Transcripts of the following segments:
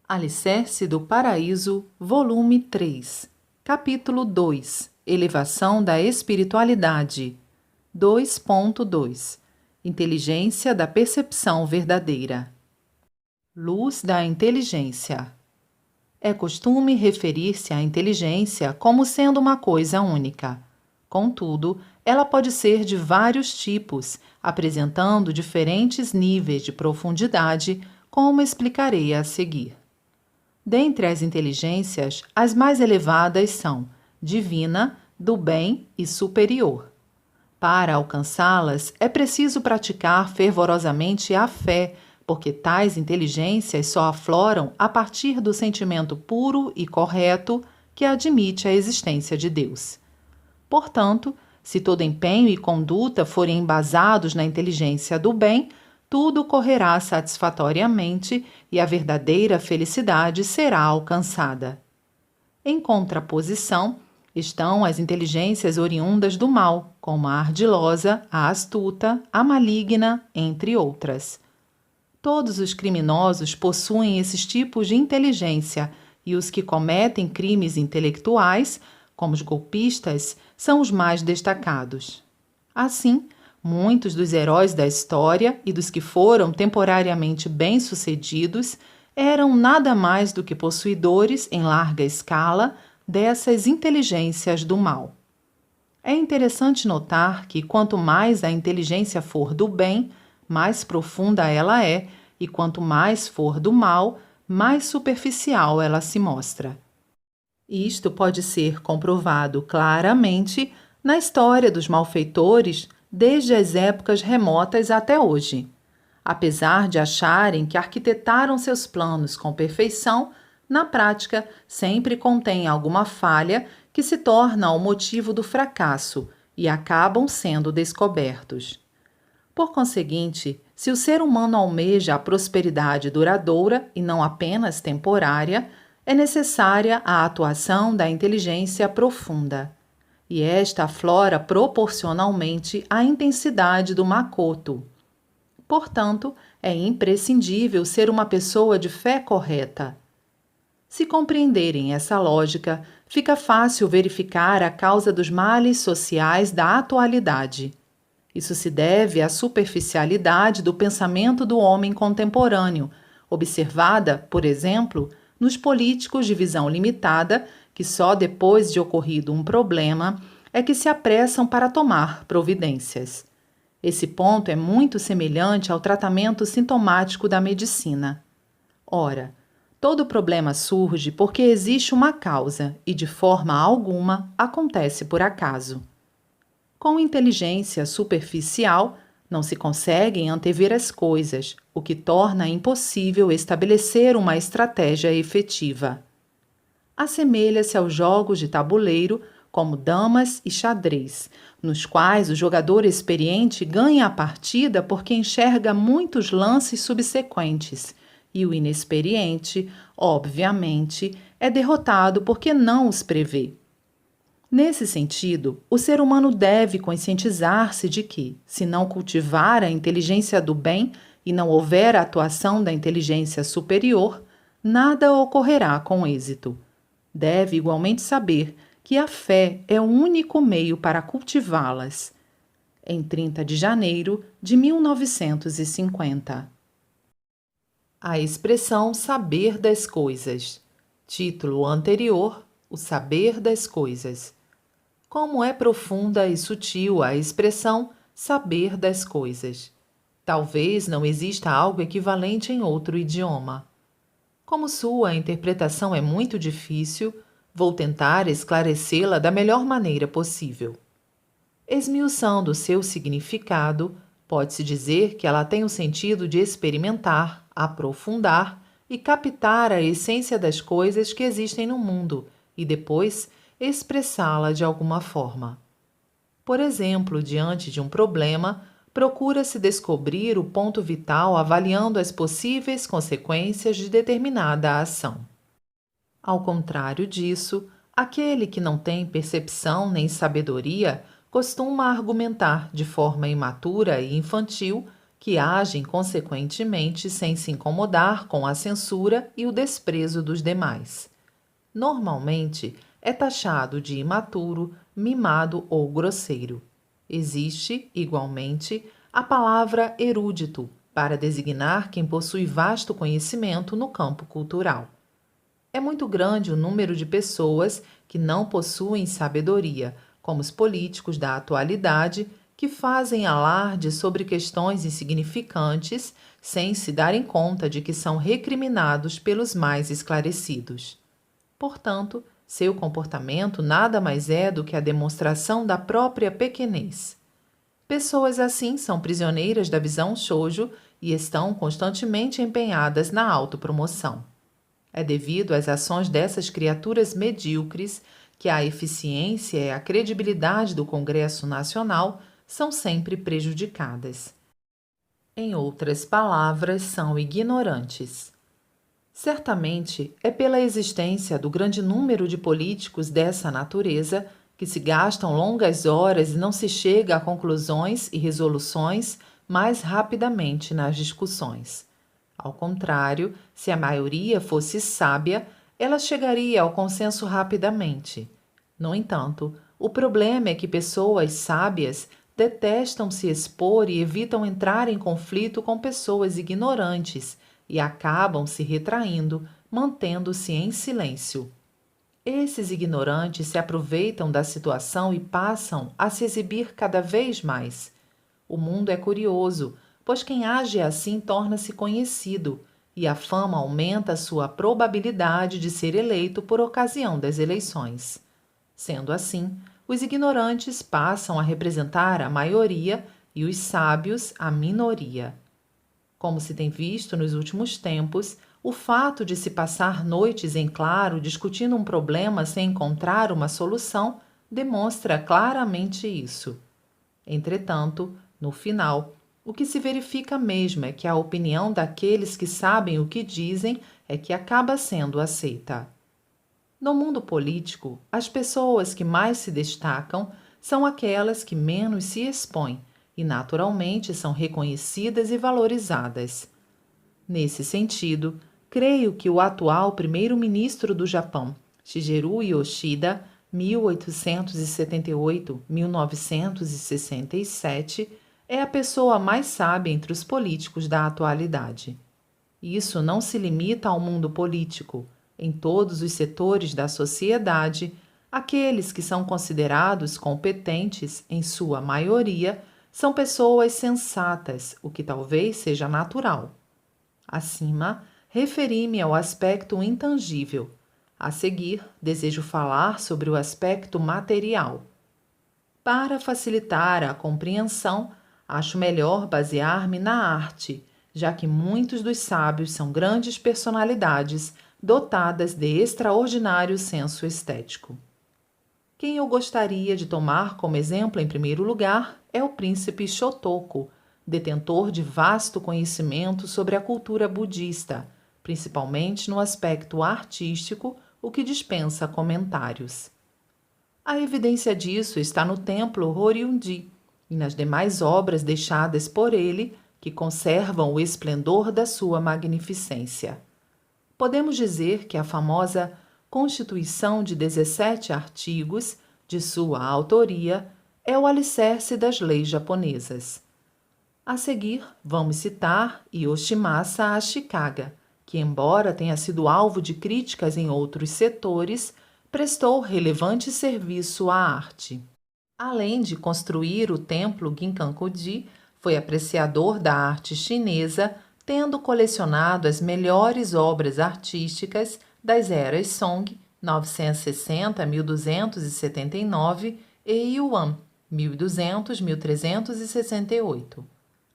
Alicerce do Paraíso, volume 3, capítulo 2, Elevação da Espiritualidade, 2.2, Inteligência da Percepção Verdadeira. Luz da inteligência. É costume referir-se à inteligência como sendo uma coisa única. Contudo, ela pode ser de vários tipos, apresentando diferentes níveis de profundidade, como explicarei a seguir. Dentre as inteligências, as mais elevadas são divina, do bem e superior. Para alcançá-las, é preciso praticar fervorosamente a fé, porque tais inteligências só afloram a partir do sentimento puro e correto que admite a existência de Deus. Portanto, se todo empenho e conduta forem embasados na inteligência do bem, tudo correrá satisfatoriamente e a verdadeira felicidade será alcançada. Em contraposição, estão as inteligências oriundas do mal, como a ardilosa, a astuta, a maligna, entre outras. Todos os criminosos possuem esses tipos de inteligência e os que cometem crimes intelectuais, como os golpistas, são os mais destacados. Assim, muitos dos heróis da história e dos que foram temporariamente bem-sucedidos eram nada mais do que possuidores, em larga escala, dessas inteligências do mal. É interessante notar que quanto mais a inteligência for do bem, mais profunda ela é, e quanto mais for do mal, mais superficial ela se mostra. Isto pode ser comprovado claramente na história dos malfeitores desde as épocas remotas até hoje. Apesar de acharem que arquitetaram seus planos com perfeição, na prática sempre contém alguma falha que se torna o motivo do fracasso e acabam sendo descobertos. Por conseguinte, se o ser humano almeja a prosperidade duradoura e não apenas temporária, é necessária a atuação da inteligência profunda. E esta aflora proporcionalmente à intensidade do Makoto. Portanto, é imprescindível ser uma pessoa de fé correta. Se compreenderem essa lógica, fica fácil verificar a causa dos males sociais da atualidade. Isso se deve à superficialidade do pensamento do homem contemporâneo, observada, por exemplo, nos políticos de visão limitada, que só depois de ocorrido um problema é que se apressam para tomar providências. Esse ponto é muito semelhante ao tratamento sintomático da medicina. Ora, todo problema surge porque existe uma causa e, de forma alguma, acontece por acaso. Com inteligência superficial, não se conseguem antever as coisas, o que torna impossível estabelecer uma estratégia efetiva. Assemelha-se aos jogos de tabuleiro, como damas e xadrez, nos quais o jogador experiente ganha a partida porque enxerga muitos lances subsequentes, e o inexperiente, obviamente, é derrotado porque não os prevê. Nesse sentido, o ser humano deve conscientizar-se de que, se não cultivar a inteligência do bem e não houver a atuação da inteligência superior, nada ocorrerá com êxito. Deve igualmente saber que a fé é o único meio para cultivá-las. Em 30 de janeiro de 1950. A expressão saber das coisas. Título anterior: O saber das coisas. Como é profunda e sutil a expressão saber das coisas. Talvez não exista algo equivalente em outro idioma. Como sua interpretação é muito difícil, vou tentar esclarecê-la da melhor maneira possível. Esmiuçando seu significado, pode-se dizer que ela tem o sentido de experimentar, aprofundar e captar a essência das coisas que existem no mundo e depois expressá-la de alguma forma. Por exemplo, diante de um problema, procura-se descobrir o ponto vital avaliando as possíveis consequências de determinada ação. Ao contrário disso, aquele que não tem percepção nem sabedoria costuma argumentar de forma imatura e infantil que agem consequentemente sem se incomodar com a censura e o desprezo dos demais. Normalmente, é taxado de imaturo, mimado ou grosseiro. Existe, igualmente, a palavra erudito para designar quem possui vasto conhecimento no campo cultural. É muito grande o número de pessoas que não possuem sabedoria, como os políticos da atualidade, que fazem alarde sobre questões insignificantes sem se darem conta de que são recriminados pelos mais esclarecidos. Portanto, seu comportamento nada mais é do que a demonstração da própria pequenez. Pessoas assim são prisioneiras da visão shoujo e estão constantemente empenhadas na autopromoção. É devido às ações dessas criaturas medíocres que a eficiência e a credibilidade do Congresso Nacional são sempre prejudicadas. Em outras palavras, são ignorantes. Certamente é pela existência do grande número de políticos dessa natureza que se gastam longas horas e não se chega a conclusões e resoluções mais rapidamente nas discussões. Ao contrário, se a maioria fosse sábia, ela chegaria ao consenso rapidamente. No entanto, o problema é que pessoas sábias detestam se expor e evitam entrar em conflito com pessoas ignorantes e acabam se retraindo, mantendo-se em silêncio. Esses ignorantes se aproveitam da situação e passam a se exibir cada vez mais. O mundo é curioso, pois quem age assim torna-se conhecido, e a fama aumenta a sua probabilidade de ser eleito por ocasião das eleições. Sendo assim, os ignorantes passam a representar a maioria e os sábios a minoria. Como se tem visto nos últimos tempos, o fato de se passar noites em claro discutindo um problema sem encontrar uma solução demonstra claramente isso. Entretanto, no final, o que se verifica mesmo é que a opinião daqueles que sabem o que dizem é que acaba sendo aceita. No mundo político, as pessoas que mais se destacam são aquelas que menos se expõem e, naturalmente, são reconhecidas e valorizadas. Nesse sentido, creio que o atual primeiro-ministro do Japão, Shigeru Yoshida, 1878-1967, é a pessoa mais sábia entre os políticos da atualidade. Isso não se limita ao mundo político. Em todos os setores da sociedade, aqueles que são considerados competentes, em sua maioria, são pessoas sensatas, o que talvez seja natural. Acima, referi-me ao aspecto intangível. A seguir, desejo falar sobre o aspecto material. Para facilitar a compreensão, acho melhor basear-me na arte, já que muitos dos sábios são grandes personalidades dotadas de extraordinário senso estético. Quem eu gostaria de tomar como exemplo em primeiro lugar é o príncipe Shotoko, detentor de vasto conhecimento sobre a cultura budista, principalmente no aspecto artístico, o que dispensa comentários. A evidência disso está no templo Horyuji e nas demais obras deixadas por ele, que conservam o esplendor da sua magnificência. Podemos dizer que a famosa Constituição de 17 artigos, de sua autoria, é o alicerce das leis japonesas. A seguir, vamos citar Yoshimasa Ashikaga, que, embora tenha sido alvo de críticas em outros setores, prestou relevante serviço à arte. Além de construir o templo Ginkakuji, foi apreciador da arte chinesa, tendo colecionado as melhores obras artísticas das eras Song, 960-1279, e Yuan, 1200-1368.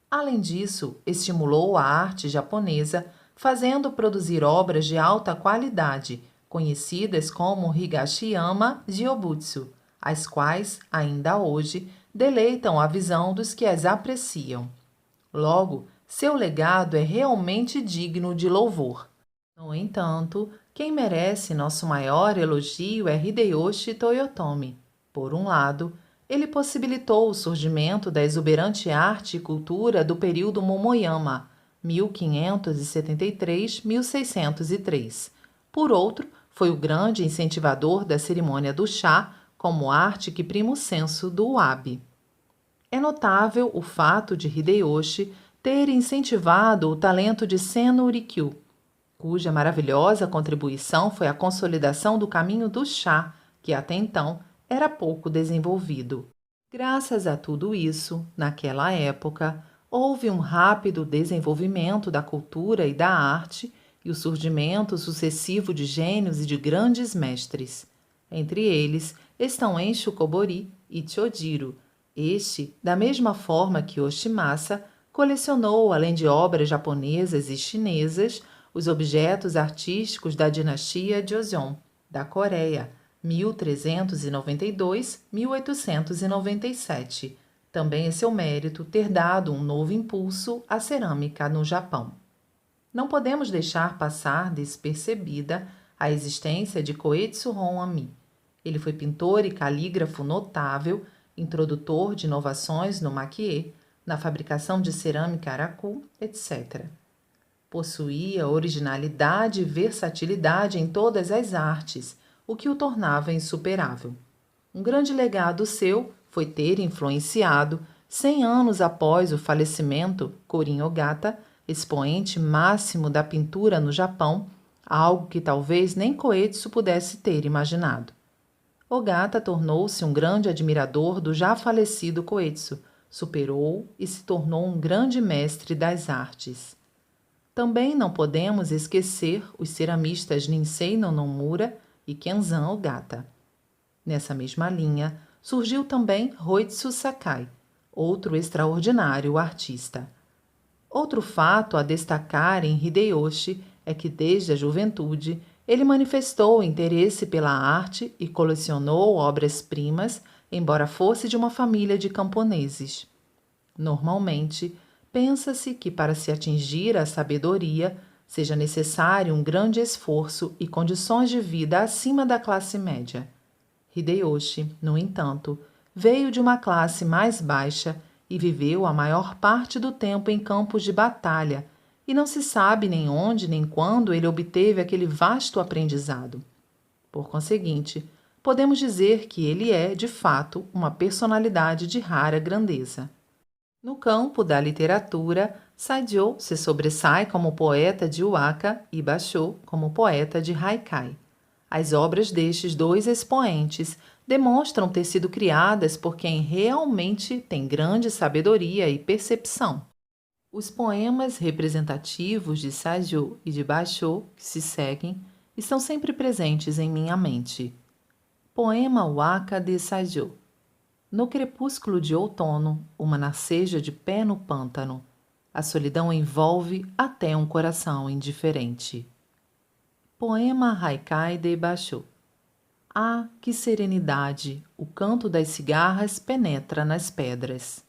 Além disso, estimulou a arte japonesa, fazendo produzir obras de alta qualidade, conhecidas como Higashiyama Jiobutsu, as quais, ainda hoje, deleitam a visão dos que as apreciam. Logo, seu legado é realmente digno de louvor. No entanto, quem merece nosso maior elogio é Hideyoshi Toyotomi. Por um lado, Ele possibilitou o surgimento da exuberante arte e cultura do período Momoyama, 1573-1603. Por outro, foi o grande incentivador da cerimônia do chá como arte que prima o senso do wabi. É notável o fato de Hideyoshi ter incentivado o talento de Senno Rikyu, cuja maravilhosa contribuição foi a consolidação do caminho do chá, que até então era pouco desenvolvido. Graças a tudo isso, naquela época, houve um rápido desenvolvimento da cultura e da arte e o surgimento sucessivo de gênios e de grandes mestres. Entre eles estão Ensho Kobori e Chojiro. Este, da mesma forma que Yoshimasa, colecionou, além de obras japonesas e chinesas, os objetos artísticos da dinastia Joseon, da Coreia, 1392-1897. Também é seu mérito ter dado um novo impulso à cerâmica no Japão. Não podemos deixar passar despercebida a existência de Koetsu Honami. Ele foi pintor e calígrafo notável, introdutor de inovações no makie, na fabricação de cerâmica araku, etc. Possuía originalidade e versatilidade em todas as artes, o que o tornava insuperável. Um grande legado seu foi ter influenciado, 100 anos após o falecimento, Korin Ogata, expoente máximo da pintura no Japão, algo que talvez nem Koetsu pudesse ter imaginado. Ogata tornou-se um grande admirador do já falecido Koetsu, superou e se tornou um grande mestre das artes. Também não podemos esquecer os ceramistas Ninsei no Nomura e Kenzan Ogata. Nessa mesma linha, surgiu também Hoitsu Sakai, outro extraordinário artista. Outro fato a destacar em Hideyoshi é que desde a juventude ele manifestou interesse pela arte e colecionou obras-primas, embora fosse de uma família de camponeses. Normalmente, pensa-se que para se atingir a sabedoria seja necessário um grande esforço e condições de vida acima da classe média. Hideyoshi, no entanto, veio de uma classe mais baixa e viveu a maior parte do tempo em campos de batalha, e não se sabe nem onde nem quando ele obteve aquele vasto aprendizado. Por conseguinte, podemos dizer que ele é, de fato, uma personalidade de rara grandeza. No campo da literatura, Saijo se sobressai como poeta de waka e Basho como poeta de haikai. As obras destes dois expoentes demonstram ter sido criadas por quem realmente tem grande sabedoria e percepção. Os poemas representativos de Saijo e de Basho, que se seguem, estão sempre presentes em minha mente. Poema Waka de Saijo. No crepúsculo de outono, uma narceja de pé no pântano. A solidão envolve até um coração indiferente. Poema Haikai de Basho. Ah, que serenidade! O canto das cigarras penetra nas pedras.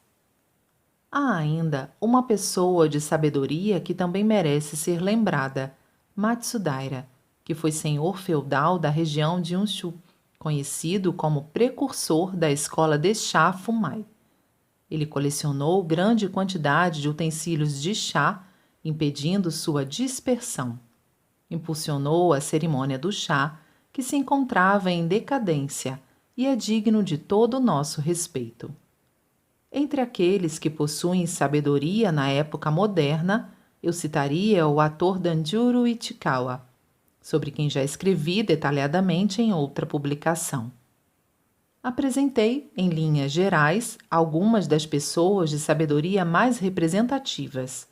Há ainda uma pessoa de sabedoria que também merece ser lembrada, Matsudaira, que foi senhor feudal da região de Unshu, conhecido como precursor da escola de chá Fumai. Ele colecionou grande quantidade de utensílios de chá, impedindo sua dispersão. Impulsionou a cerimônia do chá, que se encontrava em decadência e é digno de todo o nosso respeito. Entre aqueles que possuem sabedoria na época moderna, eu citaria o ator Danjuro Ichikawa, sobre quem já escrevi detalhadamente em outra publicação. Apresentei, em linhas gerais, algumas das pessoas de sabedoria mais representativas.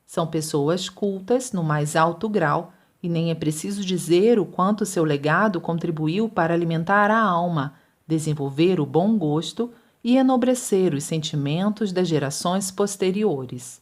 São pessoas cultas no mais alto grau, e nem é preciso dizer o quanto seu legado contribuiu para alimentar a alma, desenvolver o bom gosto e enobrecer os sentimentos das gerações posteriores.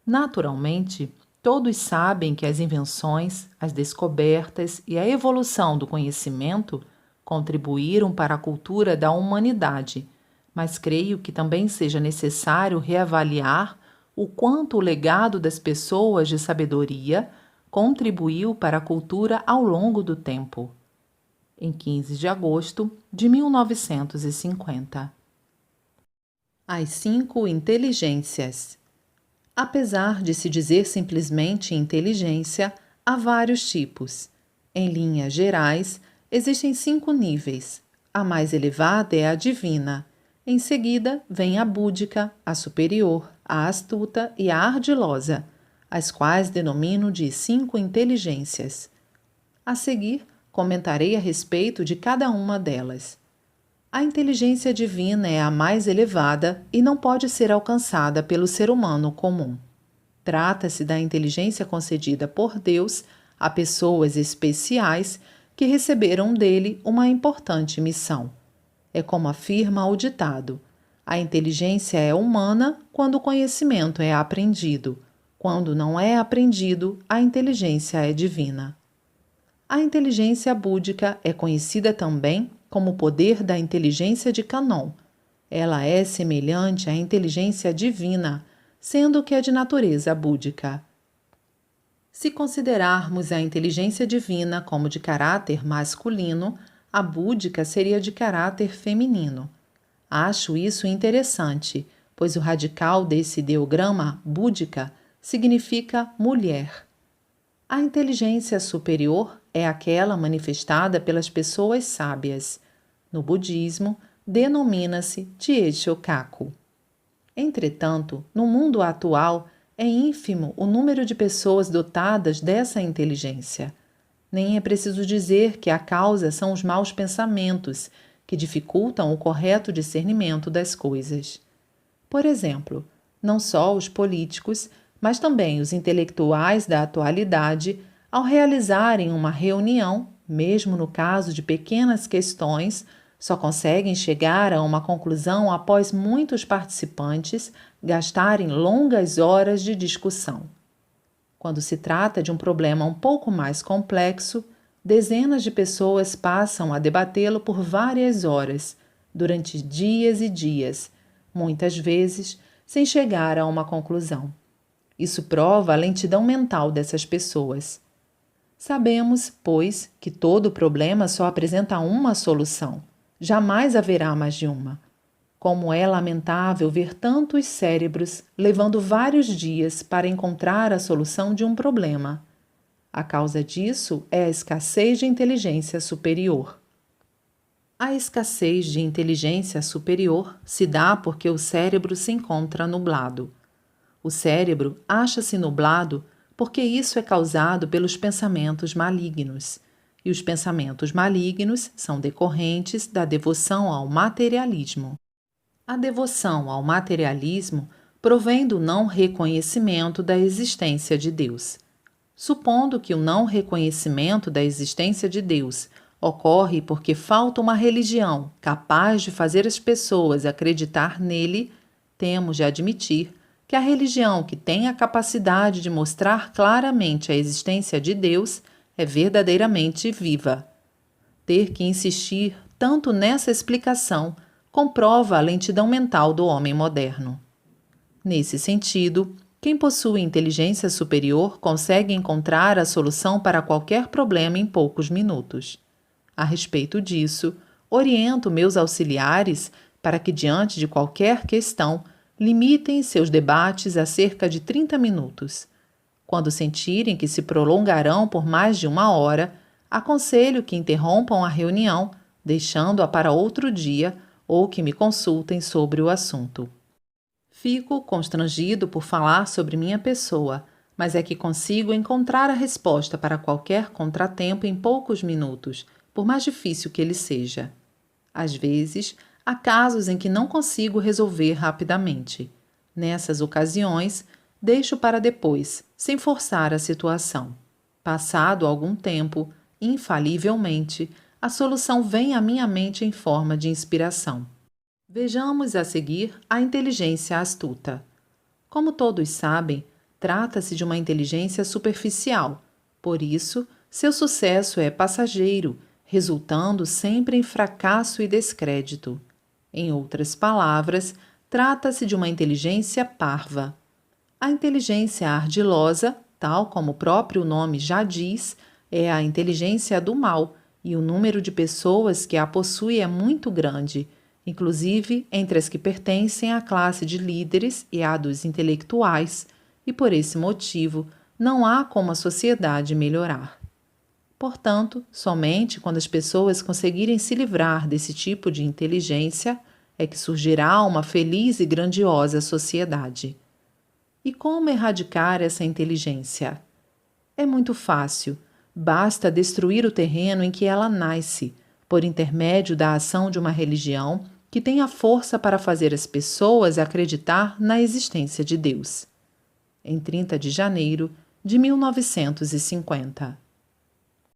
Naturalmente, todos sabem que as invenções, as descobertas e a evolução do conhecimento contribuíram para a cultura da humanidade, mas creio que também seja necessário reavaliar o quanto o legado das pessoas de sabedoria contribuiu para a cultura ao longo do tempo. Em 15 de agosto de 1950. As 5 inteligências. Apesar de se dizer simplesmente inteligência, há vários tipos. Em linhas gerais, existem 5 níveis. A mais elevada é a divina. Em seguida, vem a búdica, a superior, a astuta e a ardilosa, as quais denomino de 5 inteligências. A seguir, comentarei a respeito de cada uma delas. A inteligência divina é a mais elevada e não pode ser alcançada pelo ser humano comum. Trata-se da inteligência concedida por Deus a pessoas especiais que receberam dele uma importante missão. É como afirma o ditado: a inteligência é humana quando o conhecimento é aprendido. Quando não é aprendido, a inteligência é divina. A inteligência búdica é conhecida também como o poder da inteligência de Canon. Ela é semelhante à inteligência divina, sendo que é de natureza búdica. Se considerarmos a inteligência divina como de caráter masculino, a búdica seria de caráter feminino. Acho isso interessante, pois o radical desse ideograma búdica significa mulher. A inteligência superior é aquela manifestada pelas pessoas sábias. No budismo, denomina-se Chieshokaku. Entretanto, no mundo atual, é ínfimo o número de pessoas dotadas dessa inteligência. Nem é preciso dizer que a causa são os maus pensamentos, que dificultam o correto discernimento das coisas. Por exemplo, não só os políticos, mas também os intelectuais da atualidade, ao realizarem uma reunião, mesmo no caso de pequenas questões, só conseguem chegar a uma conclusão após muitos participantes gastarem longas horas de discussão. Quando se trata de um problema um pouco mais complexo, dezenas de pessoas passam a debatê-lo por várias horas, durante dias e dias, muitas vezes sem chegar a uma conclusão. Isso prova a lentidão mental dessas pessoas. Sabemos, pois, que todo problema só apresenta uma solução. Jamais haverá mais de uma. Como é lamentável ver tantos cérebros levando vários dias para encontrar a solução de um problema. A causa disso é a escassez de inteligência superior. A escassez de inteligência superior se dá porque o cérebro se encontra nublado. O cérebro acha-se nublado porque isso é causado pelos pensamentos malignos. E os pensamentos malignos são decorrentes da devoção ao materialismo. A devoção ao materialismo provém do não reconhecimento da existência de Deus. Supondo que o não reconhecimento da existência de Deus ocorre porque falta uma religião capaz de fazer as pessoas acreditar nele, temos de admitir que a religião que tem a capacidade de mostrar claramente a existência de Deus é verdadeiramente viva. Ter que insistir tanto nessa explicação comprova a lentidão mental do homem moderno. Nesse sentido, quem possui inteligência superior consegue encontrar a solução para qualquer problema em poucos minutos. A respeito disso, oriento meus auxiliares para que, diante de qualquer questão, limitem seus debates a cerca de 30 minutos. Quando sentirem que se prolongarão por mais de 1 hora, aconselho que interrompam a reunião, deixando-a para outro dia, ou que me consultem sobre o assunto. Fico constrangido por falar sobre minha pessoa, mas é que consigo encontrar a resposta para qualquer contratempo em poucos minutos, por mais difícil que ele seja. Às vezes, há casos em que não consigo resolver rapidamente. Nessas ocasiões, deixo para depois, sem forçar a situação. Passado algum tempo, infalivelmente, a solução vem à minha mente em forma de inspiração. Vejamos a seguir a inteligência astuta. Como todos sabem, trata-se de uma inteligência superficial, por isso, seu sucesso é passageiro, resultando sempre em fracasso e descrédito. Em outras palavras, trata-se de uma inteligência parva. A inteligência ardilosa, tal como o próprio nome já diz, é a inteligência do mal, e o número de pessoas que a possui é muito grande, inclusive entre as que pertencem à classe de líderes e à dos intelectuais, e por esse motivo não há como a sociedade melhorar. Portanto, somente quando as pessoas conseguirem se livrar desse tipo de inteligência é que surgirá uma feliz e grandiosa sociedade. E como erradicar essa inteligência? É muito fácil. Basta destruir o terreno em que ela nasce, por intermédio da ação de uma religião que tenha força para fazer as pessoas acreditar na existência de Deus. Em 30 de janeiro de 1950.